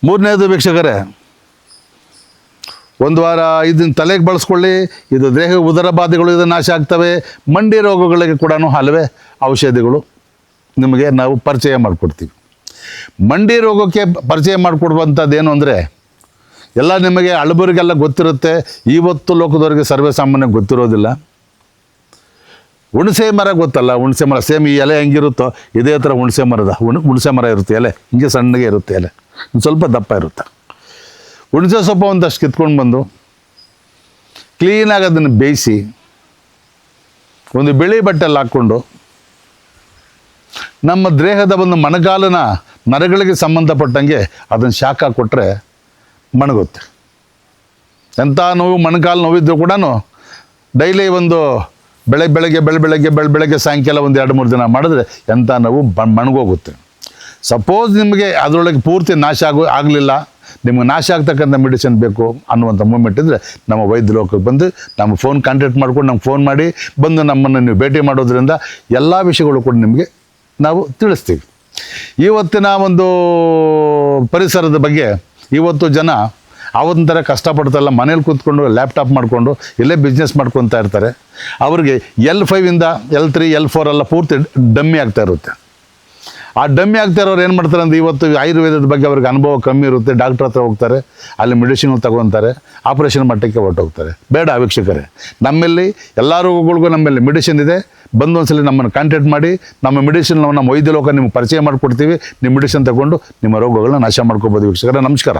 ಮೂರನೇದು ವೀಕ್ಷಕರೇ, ಒಂದು ವಾರ ಇದನ್ನು ತಲೆಗೆ ಬಳಸ್ಕೊಳ್ಳಿ. ಇದು ದೇಹ ಉದರ ಬಾಧೆಗಳು ಇದು ನಾಶ ಆಗ್ತವೆ. ಮಂಡಿ ರೋಗಗಳಿಗೆ ಕೂಡ ಹಲವೇ ಔಷಧಿಗಳು ನಿಮಗೆ ನಾವು ಪರಿಚಯ ಮಾಡಿಕೊಡ್ತೀವಿ. ಮಂಡಿ ರೋಗಕ್ಕೆ ಪರಿಚಯ ಮಾಡಿಕೊಡುವಂಥದ್ದು ಏನು ಅಂದರೆ, ಎಲ್ಲ ನಿಮಗೆ ಹಳಬರಿಗೆಲ್ಲ ಗೊತ್ತಿರುತ್ತೆ, ಇವತ್ತು ಲೋಕದವರಿಗೆ ಸರ್ವೇ ಸಾಮಾನ್ಯ ಗೊತ್ತಿರೋದಿಲ್ಲ. ಹುಣಸೆ ಮರ ಗೊತ್ತಲ್ಲ, ಹುಣಸೆ ಮರ ಸೇಮ್ ಈ ಎಲೆ ಹೆಂಗಿರುತ್ತೋ ಇದೇ ಥರ ಹುಣಸೆ ಮರ ಇರುತ್ತೆ. ಎಲೆ ಹಿಂಗೆ ಸಣ್ಣಗೆ ಇರುತ್ತೆ, ಎಲೆ ಸ್ವಲ್ಪ ದಪ್ಪ ಇರುತ್ತೆ. ಹುಣಸೆ ಸೊಪ್ಪು ಒಂದಷ್ಟು ಕಿತ್ಕೊಂಡು ಬಂದು ಕ್ಲೀನಾಗಿ ಅದನ್ನು ಬೇಯಿಸಿ ಒಂದು ಬಿಳಿ ಬಟ್ಟೆಲ್ಲಿ ಹಾಕ್ಕೊಂಡು ನಮ್ಮ ದೇಹದ ಒಂದು ಮೊಣಕಾಲಿನ ನರಗಳಿಗೆ ಸಂಬಂಧಪಟ್ಟಂಗೆ ಅದನ್ನು ಶಾಖ ಕೊಟ್ಟರೆ ಮಣಗುತ್ತೆ. ಎಂಥ ನೋವು, ಮೊಣಕಾಲು ನೋವಿದ್ದು ಕೂಡ ಡೈಲಿ ಒಂದು ಬೆಳಗ್ಗೆ ಸಾಯಂಕಾಲ ಒಂದು 2-3 ದಿನ ಮಾಡಿದ್ರೆ ಎಂಥ ನೋವು ಮಣಗೋಗುತ್ತೆ. ಸಪೋಸ್ ನಿಮಗೆ ಅದರೊಳಗೆ ಪೂರ್ತಿ ನಾಶ ಆಗಲಿಲ್ಲ, ನಿಮಗೆ ನಾಶ ಆಗ್ತಕ್ಕಂಥ ಮೆಡಿಸಿನ್ ಬೇಕು ಅನ್ನುವಂಥ ಮೂಮೆಂಟ್ ಇದ್ದರೆ ನಮ್ಮ ವೈದ್ಯ ಲೋಕಕ್ಕೆ ಬಂದು ನಮ್ಮ ಫೋನ್ ಕಾಂಟ್ಯಾಕ್ಟ್ ಮಾಡ್ಕೊಂಡು ನಮ್ಗೆ ಫೋನ್ ಮಾಡಿ ಬಂದು ನಮ್ಮನ್ನು ನೀವು ಭೇಟಿ ಮಾಡೋದ್ರಿಂದ ಎಲ್ಲ ವಿಷಯಗಳು ಕೂಡ ನಿಮಗೆ ನಾವು ತಿಳಿಸ್ತೀವಿ. ಇವತ್ತಿನ ಒಂದು ಪರಿಸರದ ಬಗ್ಗೆ ಇವತ್ತು ಜನ ಅವತ್ತಿನ ಥರ ಕಷ್ಟಪಡ್ತಾರಲ್ಲ, ಮನೇಲಿ ಕೂತ್ಕೊಂಡು ಲ್ಯಾಪ್ಟಾಪ್ ಮಾಡಿಕೊಂಡು ಇಲ್ಲೇ ಬಿಸ್ನೆಸ್ ಮಾಡ್ಕೊತಾ ಇರ್ತಾರೆ. ಅವ್ರಿಗೆ L5 ಇಂದ L3 L4 ಎಲ್ಲ ಪೂರ್ತಿ ಡಮ್ಮಿ ಆಗ್ತಾ ಇರುತ್ತೆ. ಆ ಡಮ್ಮಿ ಆಗ್ತಾ ಇರೋರು ಏನು ಮಾಡ್ತಾರೆ ಅಂದರೆ, ಇವತ್ತು ಆಯುರ್ವೇದದ ಬಗ್ಗೆ ಅವ್ರಿಗೆ ಅನುಭವ ಕಮ್ಮಿ ಇರುತ್ತೆ, ಡಾಕ್ಟ್ರ್ ಹತ್ರ ಹೋಗ್ತಾರೆ, ಅಲ್ಲಿ ಮೆಡಿಸಿನ್ ತಗೊತಾರೆ, ಆಪ್ರೇಷನ್ ಮಟ್ಟಕ್ಕೆ ಹೊರಟೋಗ್ತಾರೆ. ಬೇಡ ವೀಕ್ಷಕರೇ, ನಮ್ಮಲ್ಲಿ ಎಲ್ಲ ರೋಗಗಳಿಗೂ ನಮ್ಮಲ್ಲಿ ಮೆಡಿಸಿನ್ ಇದೆ. ಬಂದು ಒಂದ್ಸಲ ನಮ್ಮನ್ನು ಕಾಂಟ್ಯಾಕ್ಟ್ ಮಾಡಿ, ನಮ್ಮ ಮೆಡಿಸಿನ್ ನಮ್ಮ ವೈದ್ಯ ಲೋಕ ನಿಮ್ಗೆ ಪರಿಚಯ ಮಾಡಿಕೊಡ್ತೀವಿ. ನಿಮ್ಮ ಮೆಡಿಸಿನ್ ತಗೊಂಡು ನಿಮ್ಮ ರೋಗಗಳನ್ನ ನಾಶ ಮಾಡ್ಕೋಬೋದು ವೀಕ್ಷಕರೇ. ನಮಸ್ಕಾರ.